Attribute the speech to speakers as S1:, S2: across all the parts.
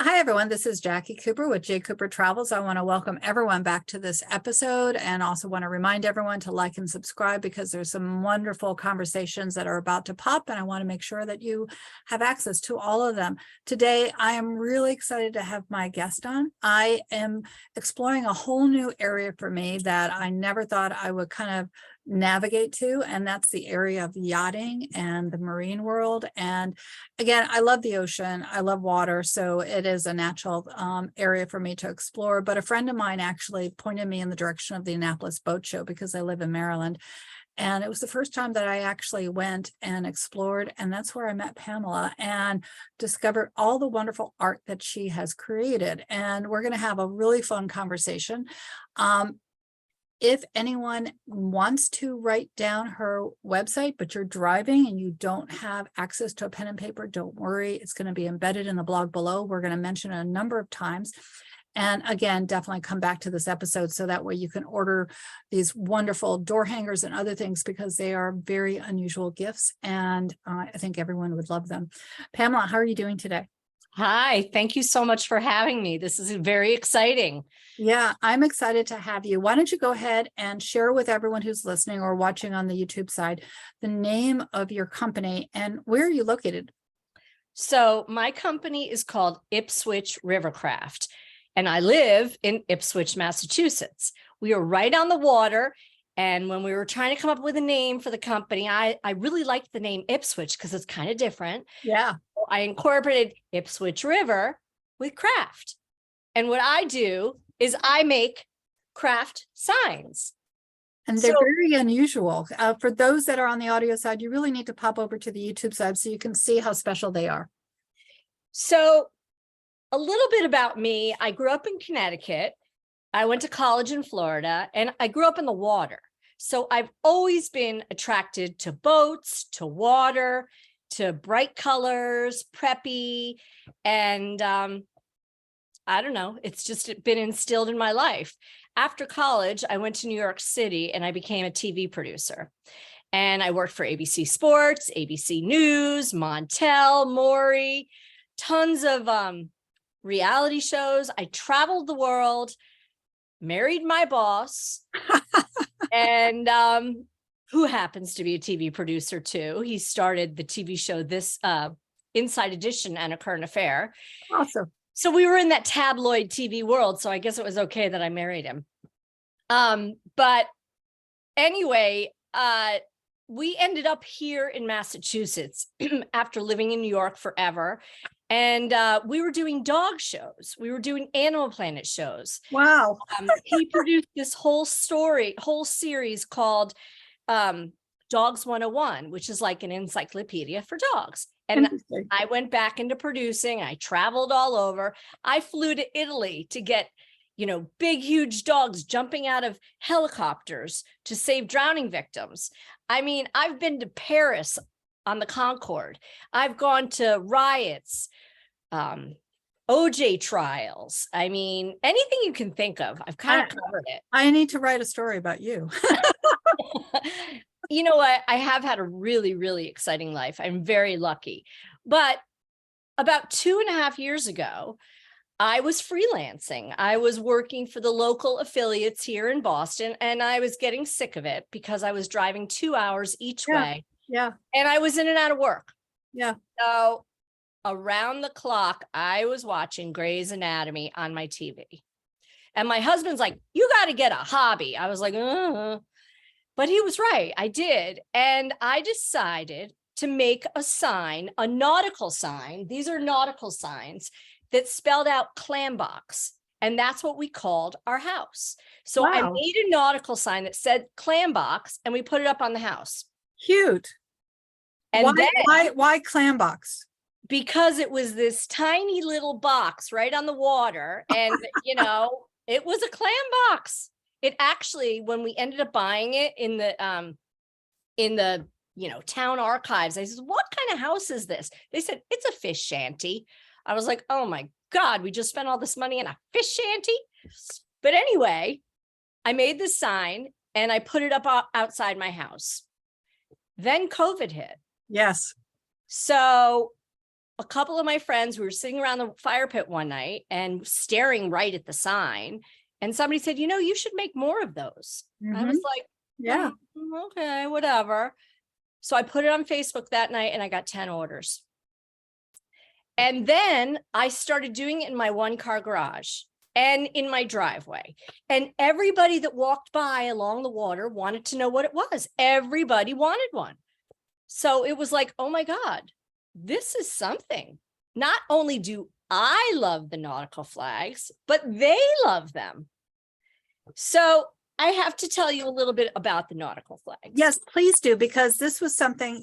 S1: Hi, everyone. This is Jacqui Cooper with JCooperTravels. I want to welcome everyone back to this episode and also want to remind everyone to like and subscribe because there's some wonderful conversations that are about to pop, and I want to make sure that you have access to all of them. Today, I am really excited to have my guest on. I am exploring a whole new area for me that I never thought I would kind of navigate to, and that's the area of yachting and the marine world. And again, I love the ocean, I love water, so it is a natural area for me to explore. But a friend of mine actually pointed me in the direction of the Annapolis Boat Show because I live in Maryland, and it was the first time that I actually went and explored, and that's where I met Pamela and discovered all the wonderful art that she has created. And we're going to have a really fun conversation. If anyone wants to write down her website, but you're driving and you don't have access to a pen and paper, don't worry. It's going to be embedded in the blog below. We're going to mention it a number of times. And again, definitely come back to this episode so that way you can order these wonderful door hangers and other things because they are very unusual gifts. And I think everyone would love them. Pamela, how are you doing today?
S2: Hi, thank you so much for having me. This is very exciting.
S1: Yeah, I'm excited to have you. Why don't you go ahead and share with everyone who's listening or watching on the YouTube side, the name of your company and where are you located?
S2: So my company is called Ipswich River Craft, and I live in Ipswich, Massachusetts. We are right on the water. And when we were trying to come up with a name for the company, I really liked the name Ipswich because it's kind of different.
S1: Yeah.
S2: So I incorporated Ipswich River with craft. And what I do is I make craft signs.
S1: And they're very unusual. For those that are on the audio side, you really need to pop over to the YouTube side so you can see how special they are.
S2: So a little bit about me. I grew up in Connecticut. I went to college in Florida, and I grew up in the water. So I've always been attracted to boats, to water, to bright colors, preppy, and I don't know, it's just been instilled in my life. After college, I went to New York City and I became a TV producer. And I worked for ABC Sports, ABC News, Montel, Maury, tons of reality shows. I traveled the world, married my boss, and who happens to be a TV producer too. He started the TV show This Inside Edition and A Current Affair.
S1: Awesome.
S2: So we were in that tabloid TV world. So I guess it was okay that I married him. But anyway, we ended up here in Massachusetts after living in New York forever. And we were doing dog shows. We were doing Animal Planet shows.
S1: Wow.
S2: He produced this whole series called Dogs 101, which is like an encyclopedia for dogs. And I went back into producing. I traveled all over. I flew to Italy to get, big, huge dogs jumping out of helicopters to save drowning victims. I mean, I've been to Paris on the Concorde. I've gone to riots, OJ trials. I mean, anything you can think of. I've kind of covered it.
S1: I need to write a story about you.
S2: You know what? I have had a really, really exciting life. I'm very lucky. But about 2.5 years ago, I was freelancing. I was working for the local affiliates here in Boston, and I was getting sick of it because I was driving 2 hours each way.
S1: Yeah.
S2: And I was in and out of work.
S1: Yeah.
S2: So around the clock, I was watching Grey's Anatomy on my TV. And my husband's like, you got to get a hobby. I was like, But he was right. I did. And I decided to make a sign, a nautical sign. These are nautical signs that spelled out clam box. And that's what we called our house. So I made a nautical sign that said clam box, and we put it up on the house.
S1: Cute. And why clam box?
S2: Because it was this tiny little box right on the water. And, it was a clam box. It actually, when we ended up buying it in the town archives, I said, what kind of house is this? They said, it's a fish shanty. I was like, oh my God, we just spent all this money in a fish shanty. But anyway, I made this sign and I put it up outside my house. Then COVID hit.
S1: Yes.
S2: So a couple of my friends, we were sitting around the fire pit one night and staring right at the sign. And somebody said, you should make more of those. I was like,
S1: yeah.
S2: Okay, whatever. So I put it on Facebook that night and I got 10 orders. And then I started doing it in my 1-car garage and in my driveway. And everybody that walked by along the water wanted to know what it was. Everybody wanted one. So it was like, oh my God, this is something. Not only do I love the nautical flags, but they love them. So I have to tell you a little bit about the nautical flags.
S1: Yes, please do, because this was something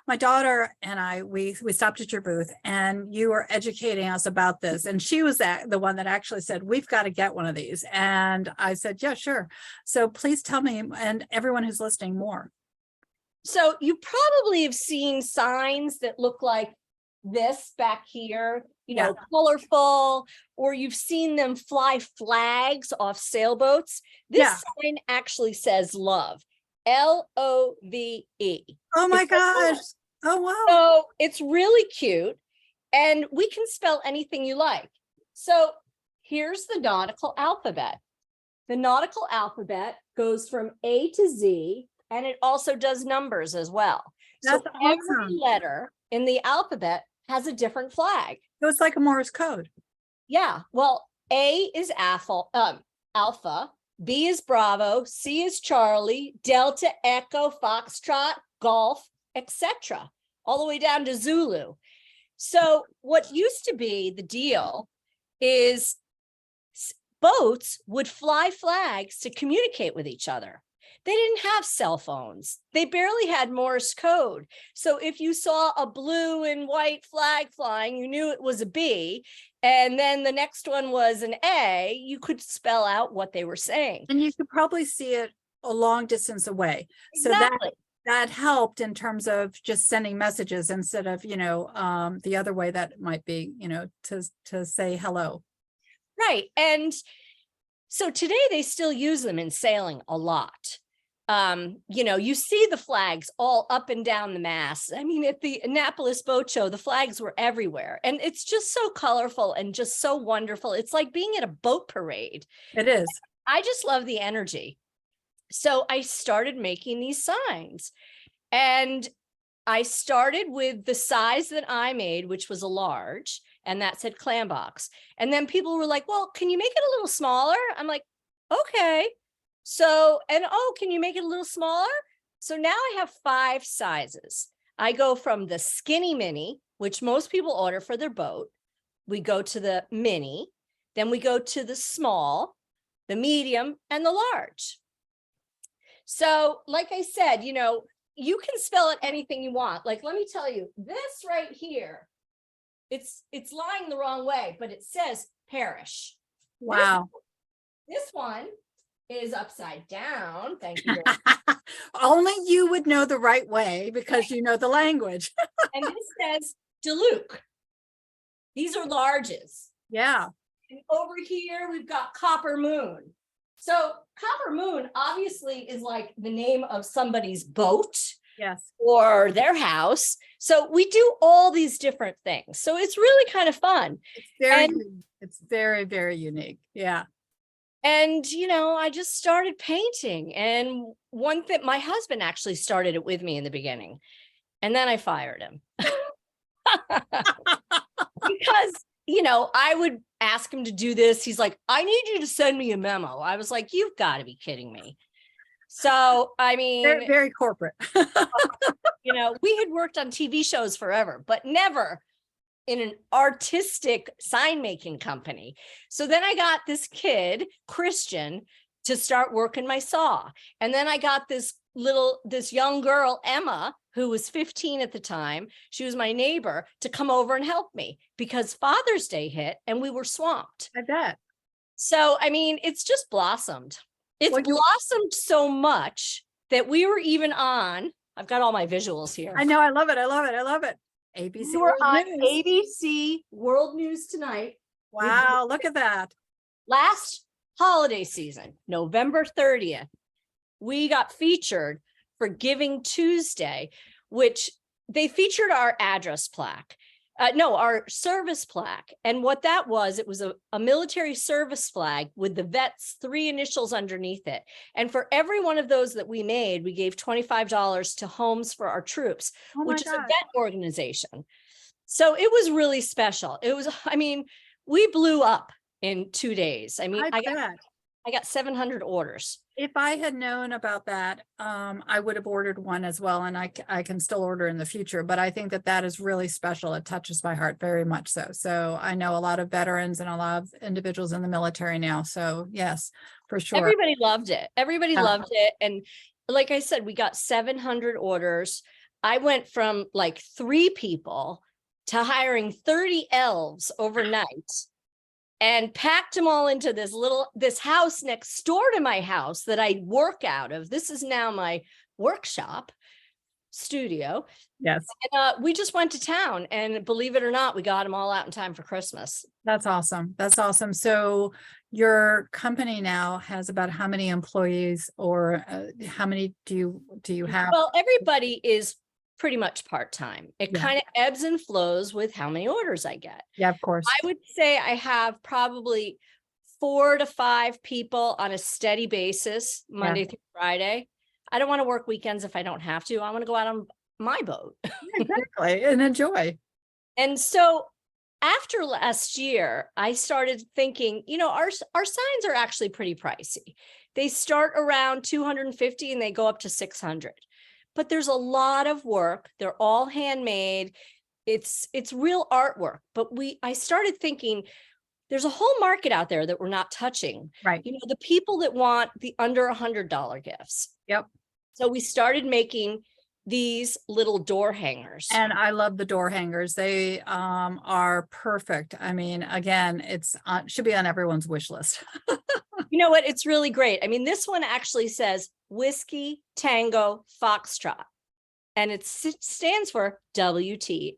S1: my daughter and I, we stopped at your booth and you were educating us about this. And she was the one that actually said, we've got to get one of these. And I said, yeah, sure. So please tell me, and everyone who's listening, more.
S2: So you probably have seen signs that look like this back here, colorful, or you've seen them fly flags off sailboats. This sign actually says love, LOVE.
S1: Oh my gosh. Oh, wow.
S2: So it's really cute, and we can spell anything you like. So here's the nautical alphabet. The nautical alphabet goes from A to Z, and it also does numbers as well.
S1: That's
S2: so
S1: awesome.
S2: Every letter in the alphabet has a different flag.
S1: So it's like a Morse code.
S2: Yeah. Well, A is alpha, B is Bravo, C is Charlie, Delta, Echo, Foxtrot, Golf, etc., all the way down to Zulu. So what used to be the deal is boats would fly flags to communicate with each other. They didn't have cell phones. They barely had Morse code. So if you saw a blue and white flag flying, you knew it was a B. And then the next one was an A, you could spell out what they were saying.
S1: And you could probably see it a long distance away.
S2: Exactly.
S1: So that helped in terms of just sending messages instead of, the other way that might be, to say hello.
S2: Right. And so today they still use them in sailing a lot. You see the flags all up and down the mast. I mean, at the Annapolis Boat Show, the flags were everywhere, and it's just so colorful and just so wonderful. It's like being at a boat parade.
S1: It is.
S2: I just love the energy. So I started making these signs, and I started with the size that I made, which was a large, and that said clam box. And then people were like, well, can you make it a little smaller? I'm like, okay. So, can you make it a little smaller? So now I have 5 sizes. I go from the skinny mini, which most people order for their boat. We go to the mini, then we go to the small, the medium, and the large. So like I said, you can spell it anything you want. Like, let me tell you, this right here, it's lying the wrong way, but it says parish.
S1: Wow.
S2: This one is upside down. Thank you.
S1: Only you would know the right way because you know the language.
S2: And this says Duluth. These are larges.
S1: Yeah.
S2: And over here, we've got Copper Moon. So Copper Moon obviously is like the name of somebody's boat.
S1: Yes.
S2: Or their house. So we do all these different things. So it's really kind of fun.
S1: It's very, very unique. Yeah.
S2: And, I just started painting. And one thing, my husband actually started it with me in the beginning. And then I fired him. Because, I would ask him to do this. He's like, I need you to send me a memo. I was like, you've got to be kidding me. So, I mean,
S1: very, very corporate.
S2: We had worked on TV shows forever, but never in an artistic sign making company. So then I got this kid, Christian, to start working my saw. And then I got this young girl, Emma, who was 15 at the time. She was my neighbor, to come over and help me because Father's Day hit and we were swamped.
S1: I bet.
S2: So, I mean, it's just blossomed. It's blossomed so much that we were even on, I've got all my visuals here.
S1: I know. I love it. I love it. I love it. ABC.
S2: We were on ABC World News Tonight.
S1: Wow. Look at that.
S2: Last holiday season, November 30th, we got featured for Giving Tuesday, which they featured our address plaque. No, our service plaque. And what that was, it was a military service flag with the vet's 3 initials underneath it. And for every one of those that we made, we gave $25 to Homes for Our Troops, which is a vet organization. So it was really special. It was, I mean, we blew up in 2 days. I mean, I got 700 orders.
S1: If I had known about that, I would have ordered one as well, and I can still order in the future. But I think that is really special. It touches my heart very much so. So I know a lot of veterans and a lot of individuals in the military now. So yes, for sure.
S2: Everybody loved it. Everybody loved it. And like I said, we got 700 orders. I went from like 3 people to hiring 30 elves overnight. And packed them all into this house next door to my house that I work out of. This is now my workshop studio.
S1: Yes.
S2: And we just went to town, and believe it or not, we got them all out in time for Christmas.
S1: That's awesome. That's awesome. So your company now has about how many employees, or how many do you have?
S2: Well, everybody is pretty much part-time. It kind of ebbs and flows with how many orders I get.
S1: Yeah, of course.
S2: I would say I have probably 4 to 5 people on a steady basis, Monday through Friday. I don't want to work weekends if I don't have to. I want to go out on my boat.
S1: Exactly. And enjoy.
S2: And so after last year, I started thinking, you know, our signs are actually pretty pricey. They start around 250 and they go up to 600. But there's a lot of work. They're all handmade. It's real artwork. But I started thinking there's a whole market out there that we're not touching.
S1: Right.
S2: You know, the people that want the under $100 gifts.
S1: Yep.
S2: So we started making these little door hangers.
S1: And I love the door hangers. They are perfect. I mean, again, it's should be on everyone's wish list.
S2: You know what? It's really great. I mean, this one actually says Whiskey Tango Foxtrot, and it stands for WTF.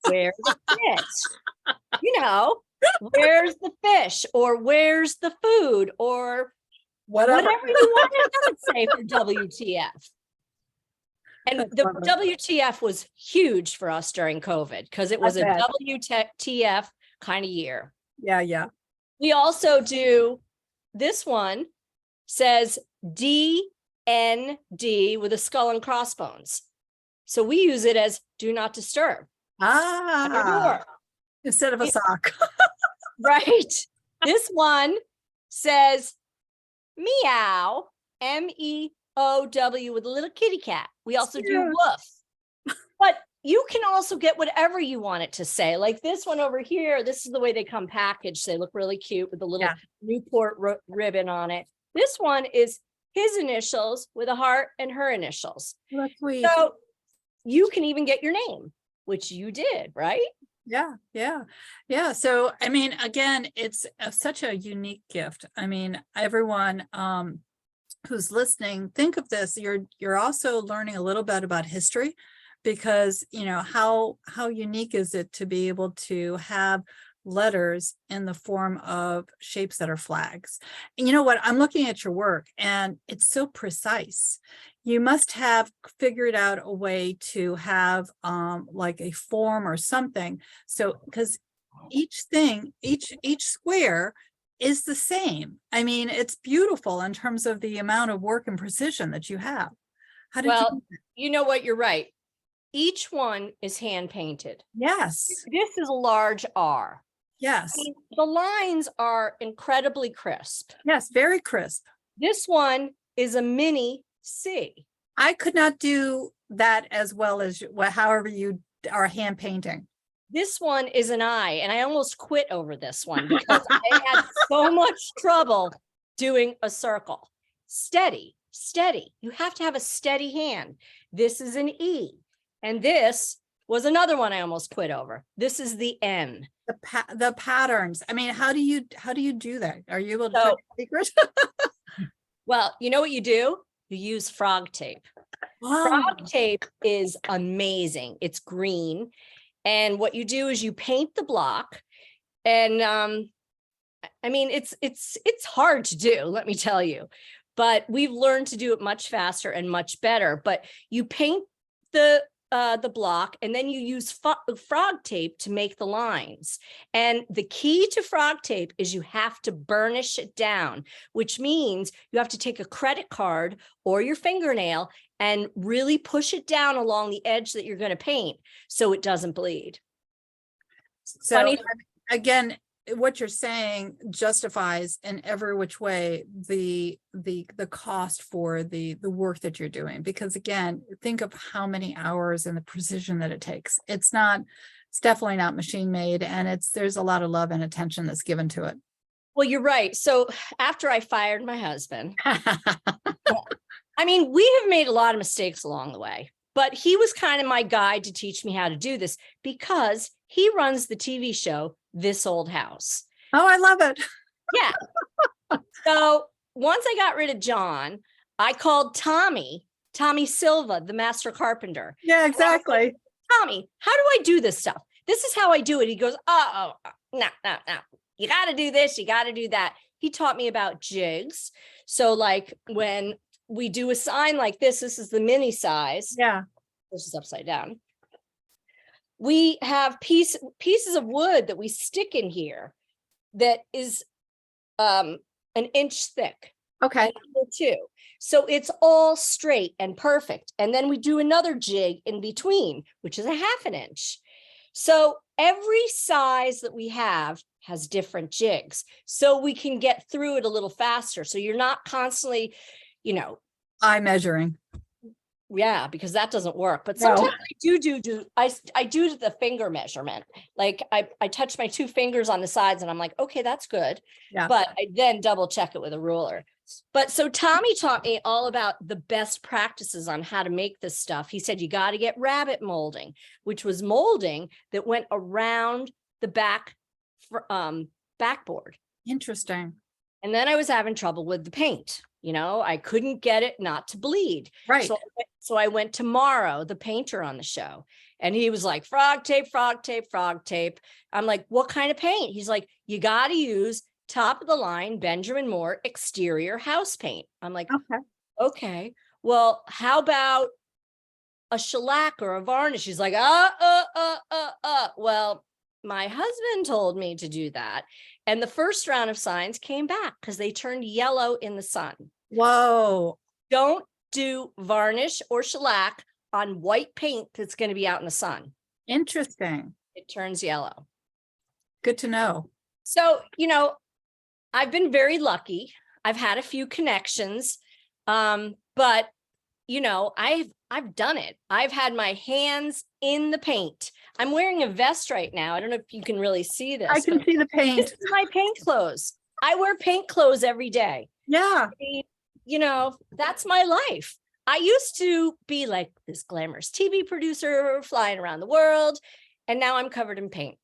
S2: Where's the fish? You know, where's the fish, or where's the food, or whatever you want to say for WTF. And the WTF was huge for us during COVID because it was a WTF kind of year.
S1: Yeah, yeah.
S2: We also do, this one says DND with a skull and crossbones. So we use it as do not disturb.
S1: Instead of a sock.
S2: Right. This one says meow, MEOW with a little kitty cat. We also do woof. But you can also get whatever you want it to say. Like this one over here, this is the way they come packaged. They look really cute with a little Newport ribbon on it. This one is his initials with a heart and her initials.
S1: That's sweet.
S2: So you can even get your name, which you did, right?
S1: Yeah. So, I mean, again, it's such a unique gift. I mean, everyone who's listening, think of this. You're also learning a little bit about history, because, you know, how unique is it to be able to have letters in the form of shapes that are flags. And you know what? I'm looking at your work and it's so precise. You must have figured out a way to have like a form or something. So, because each square is the same. I mean, it's beautiful in terms of the amount of work and precision that you have. How did
S2: you know what? You're right. Each one is hand painted.
S1: Yes.
S2: This is a large R.
S1: Yes.
S2: I mean, the lines are incredibly crisp.
S1: Yes, very crisp.
S2: This one is a mini C.
S1: I could not do that as well as however you are hand painting.
S2: This one is an I, and I almost quit over this one because I had so much trouble doing a circle. Steady. You have to have a steady hand. This is an E. And this was another one I almost quit over. This is the N.
S1: The patterns. I mean, how do you do that? Are you able to secret?
S2: Well, you know what you do? You use frog tape.
S1: Wow.
S2: Frog tape is amazing. It's green. And what you do is you paint the block. And I mean, it's hard to do, let me tell you. But we've learned to do it much faster and much better. But you paint the the block, and then you use frog tape to make the lines. And the key to frog tape is you have to burnish it down, which means you have to take a credit card or your fingernail and really push it down along the edge that you're going to paint so it doesn't bleed.
S1: So
S2: Funny.
S1: again, what you're saying justifies in every which way the cost for the work that you're doing, because again, think of how many hours and the precision that it takes. It's definitely not machine made, and there's a lot of love and attention that's given to it.
S2: Well, you're right. So after I fired my husband, I mean, we have made a lot of mistakes along the way, but he was kind of my guide to teach me how to do this because he runs the TV show This Old House.
S1: Oh, I love it.
S2: Yeah. So once I got rid of John, I called Tommy Silva, the master carpenter.
S1: Yeah, exactly.
S2: Tommy, how do I do this stuff? This is how I do it. He goes, no. You got to do this. You got to do that. He taught me about jigs. So like when we do a sign like this is the mini size.
S1: Yeah.
S2: This is upside down. We have pieces of wood that we stick in here that is an inch thick.
S1: Okay.
S2: Too. So it's all straight and perfect. And then we do another jig in between, which is a 1/2 inch. So every size that we have has different jigs. So we can get through it a little faster. So you're not constantly,
S1: eye measuring.
S2: Yeah, because that doesn't work. But sometimes I do the finger measurement. Like I touch my 2 fingers on the sides and I'm like, okay, that's good.
S1: Yeah.
S2: But I then double check it with a ruler. But so Tommy taught me all about the best practices on how to make this stuff. He said, you got to get rabbit molding, which was molding that went around the backboard.
S1: Interesting.
S2: And then I was having trouble with the paint. I couldn't get it not to bleed.
S1: Right.
S2: So I went to Morrow, the painter on the show, and he was like, frog tape, frog tape, frog tape. I'm like, what kind of paint? He's like, you got to use top of the line Benjamin Moore exterior house paint. I'm like, okay. Well, how about a shellac or a varnish? He's like, Well, my husband told me to do that. And the first round of signs came back because they turned yellow in the sun.
S1: Whoa.
S2: Don't do varnish or shellac on white paint that's going to be out in the sun.
S1: Interesting.
S2: It turns yellow.
S1: Good to know.
S2: So, I've been very lucky. I've had a few connections, but I've done it. I've had my hands in the paint. I'm wearing a vest right now. I don't know if you can really see this.
S1: I can see the paint.
S2: This is my paint clothes. I wear paint clothes every day.
S1: Yeah.
S2: That's my life. I used to be like this glamorous TV producer flying around the world, and now I'm covered in paint,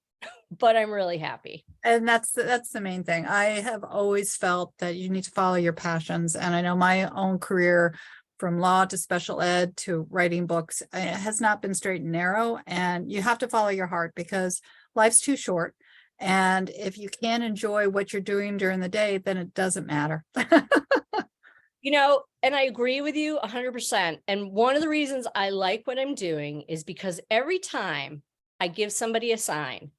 S2: but I'm really happy.
S1: And that's the main thing. I have always felt that you need to follow your passions. And I know my own career, from law to special ed to writing books, it has not been straight and narrow, and you have to follow your heart because life's too short. And if you can't enjoy what you're doing during the day, then it doesn't matter.
S2: And I agree with you 100%. And one of the reasons I like what I'm doing is because every time I give somebody a sign,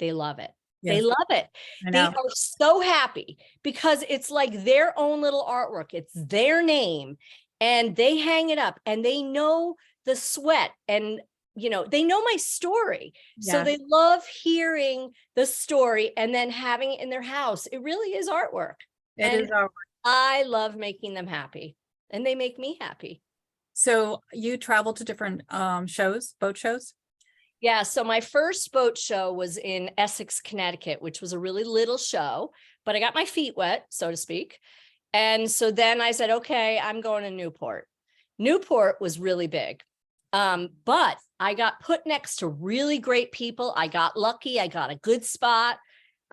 S2: they love it. Yes. They love it. They are so happy because it's like their own little artwork. It's their name. And they hang it up and they know the sweat and, they know my story. Yes. So they love hearing the story and then having it in their house. It really is artwork.
S1: It is artwork.
S2: I love making them happy and they make me happy.
S1: So you travel to different shows, boat shows?
S2: Yeah. So my first boat show was in Essex, Connecticut, which was a really little show, but I got my feet wet, so to speak. And so then I said, okay, I'm going to Newport. Newport was really big. But I got put next to really great people. I got lucky. I got a good spot.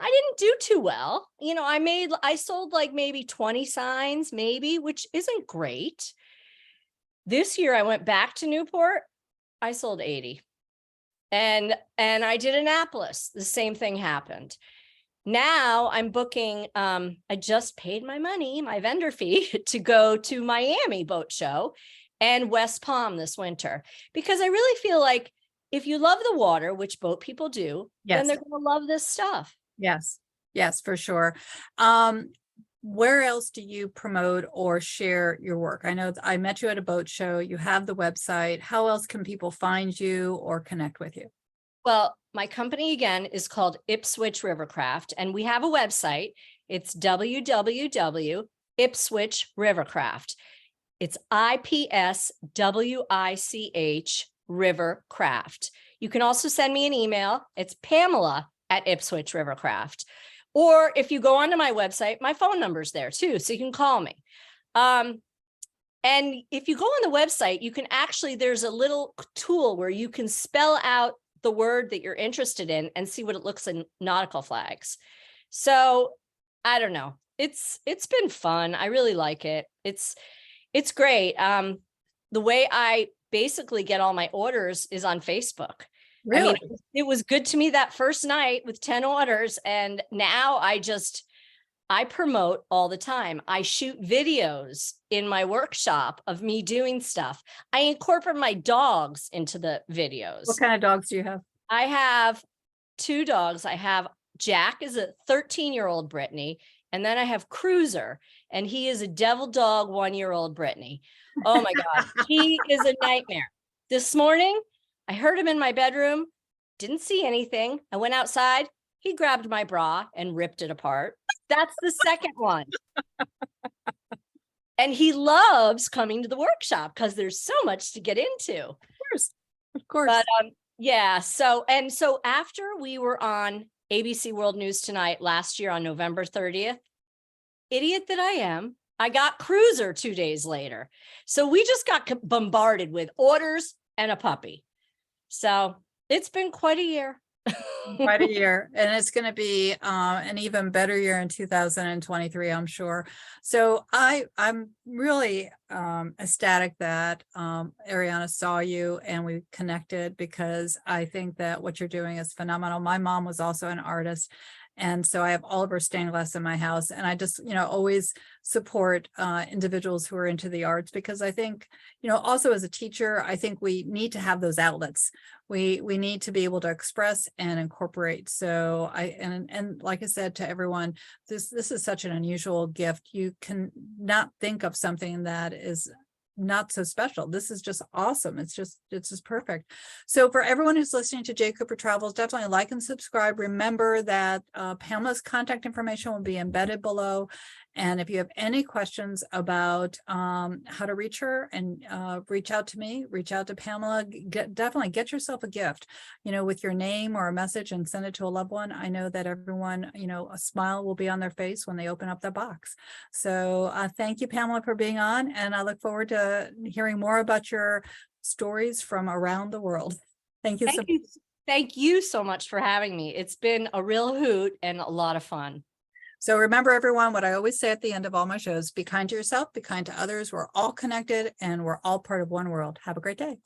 S2: I didn't do too well. I sold like maybe 20 signs, which isn't great. This year I went back to Newport. I sold 80. And I did Annapolis. The same thing happened. Now I'm booking, I just paid my money, my vendor fee to go to Miami boat show. and West Palm this winter, because I really feel like if you love the water, which boat people do, then
S1: Yes.
S2: they're going to love this stuff.
S1: Yes. Yes, for sure. Where else do you promote or share your work? I know I met you at a boat show. You have the website. How else can people find you or connect with you?
S2: Well, my company again is called Ipswich River Craft, and we have a website. It's www.Ipswich River Craft. It's IPSWICH River Craft. You can also send me an email. It's Pamela@Ipswich River Craft. Or if you go onto my website, my phone number's there too, so you can call me. And if you go on the website, you can actually, there's a little tool where you can spell out the word that you're interested in and see what it looks in nautical flags. So I don't know. It's been fun. I really like it. It's great. The way I basically get all my orders is on Facebook.
S1: Really?
S2: I mean, it was good to me that first night with 10 orders. And now I promote all the time. I shoot videos in my workshop of me doing stuff. I incorporate my dogs into the videos.
S1: What kind of dogs do you have?
S2: I have 2 dogs. I have Jack is a 13-year-old Brittany. And then I have Cruiser, and he is a devil dog 1-year-old Brittany. Oh my God, he is a nightmare. This morning, I heard him in my bedroom, didn't see anything. I went outside, he grabbed my bra and ripped it apart. That's the second one. And he loves coming to the workshop because there's so much to get into.
S1: Of course.
S2: But yeah, so after we were on ABC World News Tonight last year on November 30th, idiot that I am, I got Cruiser 2 days later. So we just got bombarded with orders and a puppy. So it's been quite a year.
S1: Quite a year, and it's going to be an even better year in 2023, I'm sure. So I'm really ecstatic that Ariana saw you and we connected, because I think that what you're doing is phenomenal. My mom was also an artist, and so I have all of her stained glass in my house, and I just, always support individuals who are into the arts, because I think, also as a teacher, I think we need to have those outlets. We need to be able to express and incorporate. So and like I said to everyone, this is such an unusual gift. You can not think of something that is not so special. This is just awesome. It's just perfect. So for everyone who's listening to J Cooper Travels, definitely like and subscribe. Remember that Pamela's contact information will be embedded below. And if you have any questions about how to reach her, and reach out to me, reach out to Pamela, definitely get yourself a gift, with your name or a message, and send it to a loved one. I know that everyone, a smile will be on their face when they open up the box. So thank you, Pamela, for being on. And I look forward to hearing more about your stories from around the world. Thank you.
S2: Thank you so much for having me. It's been a real hoot and a lot of fun.
S1: So remember, everyone, what I always say at the end of all my shows: be kind to yourself, be kind to others. We're all connected, and we're all part of one world. Have a great day.